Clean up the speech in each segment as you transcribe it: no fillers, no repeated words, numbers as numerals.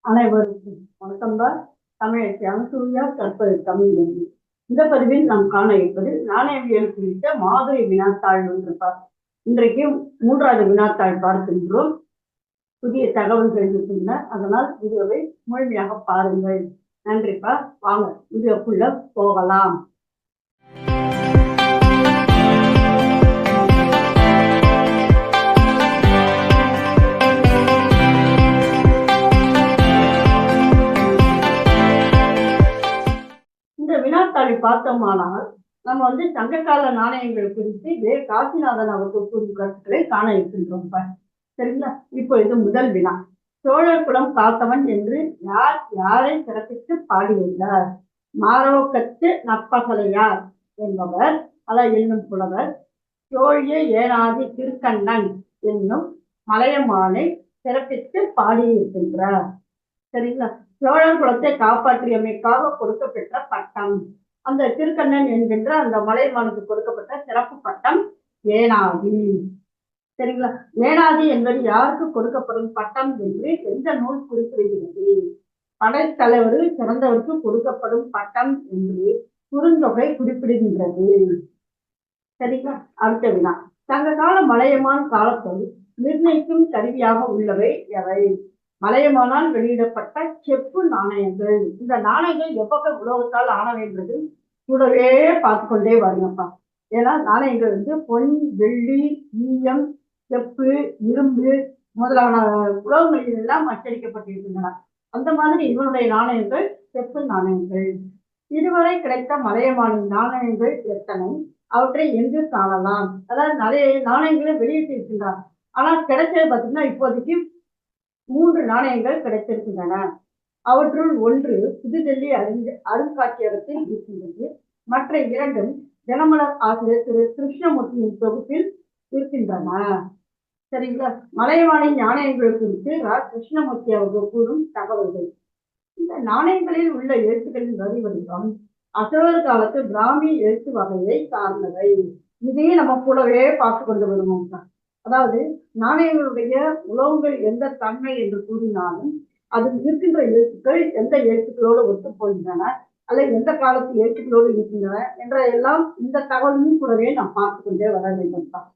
அனைவருக்கும் வணக்கம்பா. தமிழச்சி அனுசூயா கற்பது தமிழ் வந்து இந்த பதிவில் நாம் காண இருப்பது நாணயவியல் குறித்த மாதிரி வினாத்தாள் ஒன்றுப்பா. இன்றைக்கு 3வது வினாத்தாள் பார்க்கின்றோம். புதிய தகவல்கள் இருக்கின்றன, அதனால் வீடியோவை முழுமையாக பாருங்கள். நன்றிப்பா. வாங்க வீடியோக்குள்ள போகலாம். வினாத்தாளை பார்த்தோமானால் நம்ம சங்ககால நாணயங்கள் குறித்து காசிநாதன் அவர்கள் கூறும் கருத்துக்களை காண இருக்கின்றோம். சரிங்களா? இப்போ இது முதல் வினா. சோழர் குலம் காத்தவன் என்று யார் யாரை சிறப்பித்து பாடியுள்ளார்? மாரோக்கத்து நற்பகலையார் என்பவர் என்னும் புலவர் சோழிய ஏனாதி திருக்கண்ணன் என்னும் மலையமானை சிறப்பித்து பாடியிருக்கின்றார். சரிங்களா? சோழர் குலத்தை காப்பாற்றியமைக்காக கொடுக்கப்பெற்ற பட்டம், அந்த திருக்கண்ணன் என்கின்ற அந்த மலையமானுக்கு கொடுக்கப்பட்ட சிறப்பு பட்டம் ஏனாதி. சரிங்களா? ஏனாதி என்பது யாருக்கு கொடுக்கப்படும் பட்டம் என்று எந்த நூல் குறிப்பிடுகிறது? படைத்தலைவர் சிறந்தவருக்கு கொடுக்கப்படும் பட்டம் என்று குறுந்தொகை குறிப்பிடுகின்றது. சரிங்களா? அடுத்த வினா. சங்க கால மலையமான் காலத்தில் நிர்ணயிக்கும் கருவியாக உள்ளவை எவை? மலையமானால் வெளியிடப்பட்ட செப்பு நாணயங்கள். இந்த நாணயங்கள் எவ்வகை உலோகத்தால் ஆனவை என்பது கூடவே பார்த்து கொண்டே வரணும்ப்பா. ஏன்னா நாணயங்கள் பொன், வெள்ளி, ஈயம், செப்பு, இரும்பு முதலான உலோகங்களில் எல்லாம் அச்சடிக்கப்பட்டிருக்கின்றன. அந்த மாதிரி இவனுடைய நாணயங்கள் செப்பு நாணயங்கள். இதுவரை கிடைத்த மலையமானின் நாணயங்கள் எத்தனை? அவற்றை எங்கு காணலாம்? அதாவது நிறைய நாணயங்களை வெளியிட்டிருக்கின்றார். ஆனால் கிடைச்சது பார்த்தீங்கன்னா இப்போதைக்கு 3 நாணயங்கள் கிடைத்திருக்கின்றன. அவற்றுள் ஒன்று புதுடெல்லி அருங்காட்சியகத்தில் இருக்கின்றது. மற்ற 2 தினமலர் ஆசிரியர் திரு கிருஷ்ணமூர்த்தியின் தொகுப்பில் இருக்கின்றன. சரிங்களா? மலையமானின் நாணயங்கள் குறித்து கிருஷ்ணமூர்த்தி அவர்கள் கூறும் தகவல்கள். இந்த நாணயங்களில் உள்ள எழுத்துக்களின் வரி வடிவம் அசோகர் காலத்து பிராமி எழுத்து வகையை சார்ந்தவை. இதையும் நம்ம கூடவே பார்த்து கொண்டு வருவோம். அதாவது நாணயங்களுடைய உலோகங்கள் எந்த தன்மை என்று கூறினாலும் அதில் இருக்கின்ற எழுத்துக்கள் எந்த எழுத்துக்களோடு ஒத்து போகின்றன அல்லது எந்த காலத்து எழுத்துக்களோடு இருக்கின்றன என்ற எல்லாம் இந்த தகவலையும் கூடவே நாம் பார்த்து கொண்டே வர வேண்டும் தான்.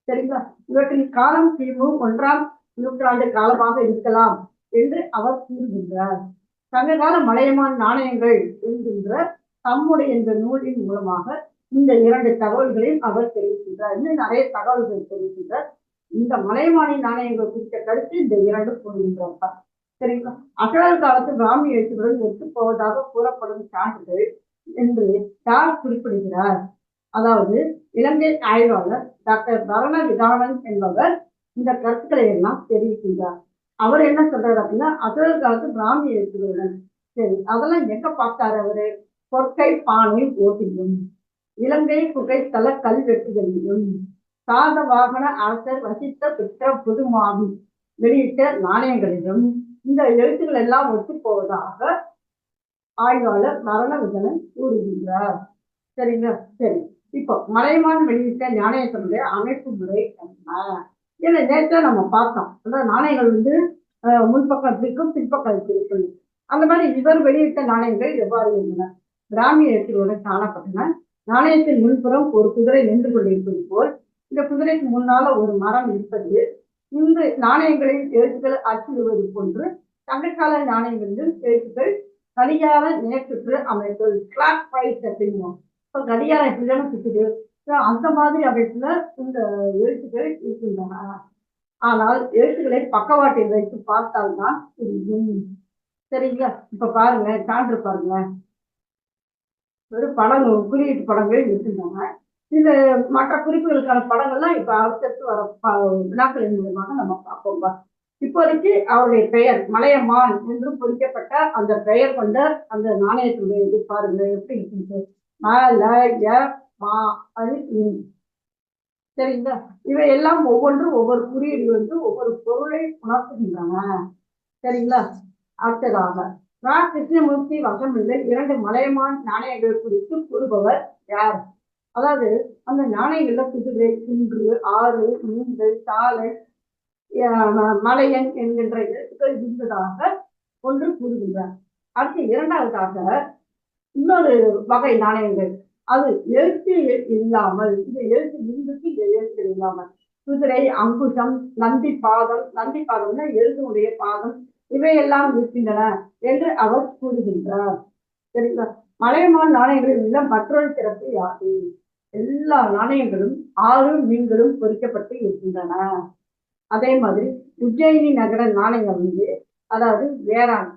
சரிங்களா? இவற்றின் காலம் கிமு 1ஆம் நூற்றாண்டு காலமாக இருக்கலாம் என்று அவர் கூறுகின்றார். சங்ககால மலையமான் நாணயங்கள் என்கின்ற தம்முடைய இந்த நூலின் மூலமாக இந்த 2 தகவல்களையும் அவர் தெரிவிக்கின்றார். இன்னும் நிறைய தகவல்கள் தெரிவிக்கின்றார். இந்த மலையமானின் நாணயங்கள் குறித்த கருத்து இந்த 2 கூறுகின்றன. சரிங்களா? அசோகர் காலத்து பிராமி எழுத்துக்களுடன் ஒத்து போவதாக கூறப்படும் சான்றுகள் என்று யார் குறிப்பிடுகிறார்? அதாவது இலங்கை ஆய்வாளர் டாக்டர் பரண விதானன் என்பவர் இந்த கருத்துக்களை எல்லாம் தெரிவிக்கின்றார். அவர் என்ன சொல்றாரு அப்படின்னா, அசோகர் காலத்து பிராமி எழுத்துக்களுடன். சரி, அதெல்லாம் எங்க பார்த்தாரு அவரு? பொற்கை பானை ஓட்டிலும், இலங்கை புகைத்தல கல்வெட்டுகளிலும், சாதவாகன அரசர் வசித்த பெற்ற புதுமாவி வெளியிட்ட நாணயங்களிலும் இந்த எழுத்துக்கள் எல்லாம் ஒத்து போவதாக ஆய்வாளர் மரணவிதனன் கூறுகின்றார். சரிங்களா? சரி, இப்போ மலையமான் வெளியிட்ட நாணயத்தினுடைய அமைப்பு முறை என்ன நேற்று நம்ம பார்த்தோம். அதாவது நாணயங்கள் முன்பக்கம் எப்படி இருக்கும், பின்பக்கம் எப்படி இருக்கும். அந்த மாதிரி இவர் வெளியிட்ட நாணயங்கள் எவ்வாறு இருந்தன? பிராமி எழுத்துக்களுடன் காணப்பட்டன. நாணயத்தின் முன்புறம் ஒரு குதிரை நின்று கொண்டிருப்பது போல், இந்த குதிரைக்கு முன்னால ஒரு மரம் இருப்பது. இந்த நாணயங்களில் எழுத்துக்கள் அச்சிடுவது போன்று சங்ககால நாணயங்களில் எழுத்துக்கள் கடிகார நேர்சுற்று அமைப்பு, கிளாக் வைஸ் அப்படின்னும். இப்போ கடிகாரம் எப்படிதானே சுற்றுது, அந்த மாதிரி அமைப்புல இந்த எழுத்துக்கள் இருக்கின்றன. ஆனால் எழுத்துக்களை பக்கவாட்டில் வைத்து பார்த்தால்தான் தெரியும். சரிங்களா? இப்ப பாருங்க, சான்று பாருங்க. ஒரு படம், குறியீட்டு படங்கள் இருக்கின்றன. இந்த மற்ற குறிப்புகளுக்கான படங்கள்லாம் இப்ப அடுத்தடுத்து வர வினாக்களின் மூலமாக நம்ம பார்ப்போம். இப்போதைக்கு அவருடைய பெயர் மலையமான் என்று பொறிக்கப்பட்ட அந்த பெயர் கொண்ட அந்த நாணயத்துடைய இது பாருங்க எப்படி இருக்கு. சரிங்களா? இவை எல்லாம் ஒவ்வொன்றும் ஒவ்வொரு குறியீடு ஒவ்வொரு பொருளை உணர்த்துகின்றன. சரிங்களா? அடுத்ததாக கிருஷ்ணமூர்த்தி வசமுள்ள 2 மலையமான் நாணயங்கள் குறித்து கூறுபவர் யார்? அதாவது அந்த நாணயங்கள்ல குதிரை, குன்று, ஆறு, மீன்கள், சாலை, மலையன் என்கின்ற எழுத்துக்கள் இருந்ததாக ஒன்று கூறுகின்றார். அடுத்து இரண்டாவதாக இன்னொரு வகை நாணயங்கள், அது எழுத்து இல்லாமல், இந்த எழுத்து மின்னுக்கு இந்த எழுத்துக்கள் இல்லாமல், குதிரை, அங்குசம், நந்தி பாதம், நந்தி பாதம்னா எழுத்துடைய பாதம், இவையெல்லாம் இருக்கின்றன என்று அவர் கூறுகின்றார். சரிங்களா? மலையமான் நாணயங்களில் உள்ள மற்றொரு சிறப்பு யாது? எல்லா நாணயங்களும் 6 மீன்களும் பொறிக்கப்பட்டு இருக்கின்றன. அதே மாதிரி உஜ்ஜயினி நகர நாணயம் வந்து, அதாவது வேளாண்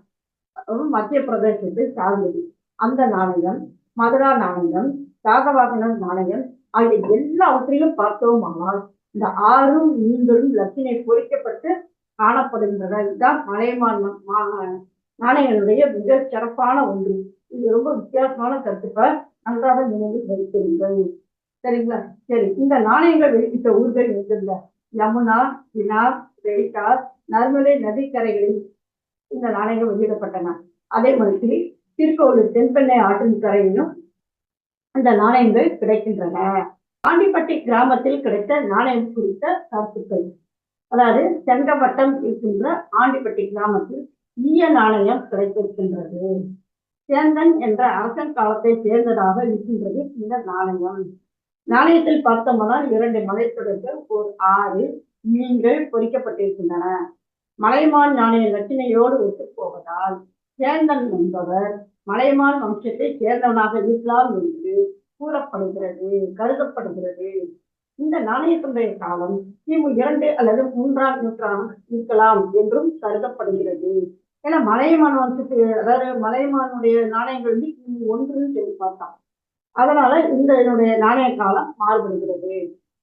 மத்திய பிரதேசத்தை சார்ந்தது. அந்த நாணயம், மதுரா நாணயம், சாதவாகன நாணயம் ஆகிய எல்லாவற்றையும் பார்த்தோமானால் இந்த 6 மீன்களும் லட்சணை பொறிக்கப்பட்டு காணப்படுகின்றன. இதுதான் மலையமான் நாணயங்களுடைய மிக சிறப்பான ஒன்று. இது ரொம்ப வித்தியாசமான கருத்துப்ப, நன்றாக நினைவில் வைத்திருங்கள். சரிங்களா? சரி, இந்த நாணயங்கள் வெளியிட்ட ஊர்கள் எங்கிருந்த? யமுனா, பினார், பெய்கார், நர்மதை நதிக்கரைகளில் இந்த நாணயங்கள் வெளியிடப்பட்டன. அதே மாதிரி திருக்கோவில் தென்பெண்ணை ஆற்றின் கரையிலும் அந்த நாணயங்கள் கிடைக்கின்றன. ஆண்டிப்பட்டி கிராமத்தில் கிடைத்த நாணயம் குறித்த கருத்துக்கள், அதாவது செங்கவட்டம் இருக்கின்ற ஆண்டிப்பட்டி கிராமத்தில் ஈய நாணயம் கிடைத்திருக்கின்றது. சேந்தன் என்ற அரசன் காலத்தை சேர்ந்ததாக இருக்கின்றது இந்த நாணயம். நாணயத்தில் பார்த்தோம்னால் 2 மலைத்தொடர்கள், ஒரு 6 மீன்கள் பொறிக்கப்பட்டிருக்கின்றன. மலையமான் நாணய லட்சணையோடு ஒத்துப்போவதால் சேந்தன் என்பவர் மலையமான் வம்சத்தை சேர்ந்தவனாக இருக்கலாம் என்று கூறப்படுகிறது, கருதப்படுகிறது. இந்த நாணயத்தினுடைய காலம் கிமு 2 அல்லது 3ஆம் நூற்றாண்டு இருக்கலாம் என்றும் கருதப்படுகிறது. ஏன்னா மலையமான் வம்சத்துக்கு, அதாவது மலையமானுடைய நாணயங்கள் வந்து கிமு 1ன்னு சொல்லி பார்த்தோம். அதனால இந்த என்னுடைய நாணய காலம் மாறுபடுகிறது.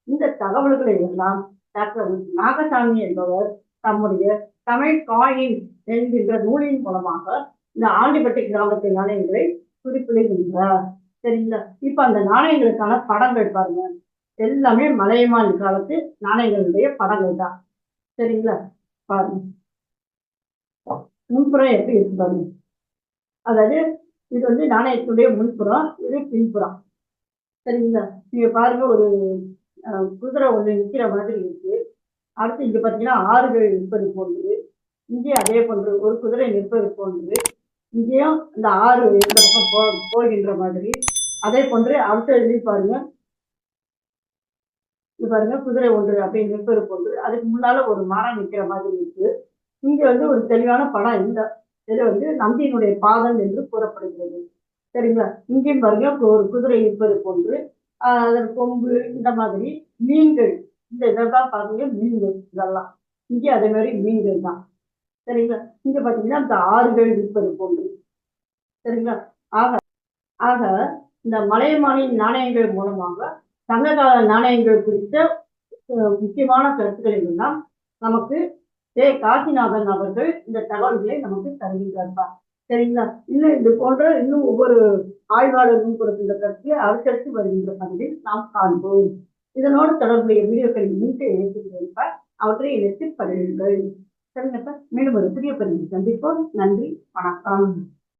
இந்த தகவல்களை எல்லாம் டாக்டர் நாகசாமி என்பவர் தம்முடைய தமிழ் காயின் என்கின்ற நூலின் மூலமாக இந்த ஆண்டிப்பட்டி கிராமத்து நாணயங்களை குறிப்பிடுகின்றார். சரிங்களா? இப்ப அந்த நாணயங்களுக்கான படங்கள் பாருங்க, எல்லாமே மலையமான் காலத்து நாணயங்களுடைய படங்கள் தான். சரிங்களா? பாருங்க, முன்புறம் எப்படி இருக்கு பாருங்க. அதாவது இது வந்து நாணயத்துடைய முன்புறம், இது பின்புறம். சரிங்களா? நீங்க பாருங்க, ஒரு குதிரை ஒண்ணு நிக்கிற மாதிரி இருக்கு. அடுத்து இங்க பாத்தீங்கன்னா ஆறுகள் நிற்பது போன்று, இங்கே அதே போன்று ஒரு குதிரை நிற்பது போன்று, இங்கேயும் இந்த ஆறு இந்த பக்கம் போகின்ற மாதிரி, அதே போன்று அடுத்த இதுலயும் பாருங்க, இது பாருங்க குதிரை ஒன்று அப்படி நிற்பது போன்று, அதுக்கு முன்னால ஒரு மரம் நிற்கிற மாதிரி இருக்கு. இங்க வந்து ஒரு தெளிவான படம் இல்லை. இது வந்து நந்தியினுடைய பாதம் என்று கூறப்படுகிறது. சரிங்களா? இங்கேயும் பாருங்க ஒரு குதிரை நிற்பது போன்று, அதன் கொம்பு இந்த மாதிரி மீன்கள், இந்த இதெல்லாம் பாருங்க மீன்கள் இதெல்லாம். இங்கே அதே மாதிரி மீன்கள் தான். சரிங்களா? இங்க பாத்தீங்கன்னா இந்த ஆறுகள் நிற்பது போன்று. சரிங்களா? ஆக ஆக இந்த மலையமானின் நாணயங்கள் மூலமாக சங்ககால நாணயங்கள் குறித்த முக்கியமான கருத்துக்களை எல்லாம் நமக்கு காசிநாதன் அவர்கள் இந்த தகவல்களை நமக்கு தருகின்றார். சரிங்களா? இன்னும் இது போன்ற இன்னும் ஒவ்வொரு ஆய்வாளர்களும் கொடுக்கின்ற கருத்துக்களை அடுத்தடுத்து வருகின்ற பதிவில் நாம் காண்போம். இதனோடு தொடர்புடைய வீடியோக்களை இணைத்து இணைத்திருப்பார், அவற்றை இணைத்து பதிவுகள். சரிங்கப்பா, மீண்டும் ஒரு புதிய பதிவில் சந்திப்போம். நன்றி, வணக்கம்.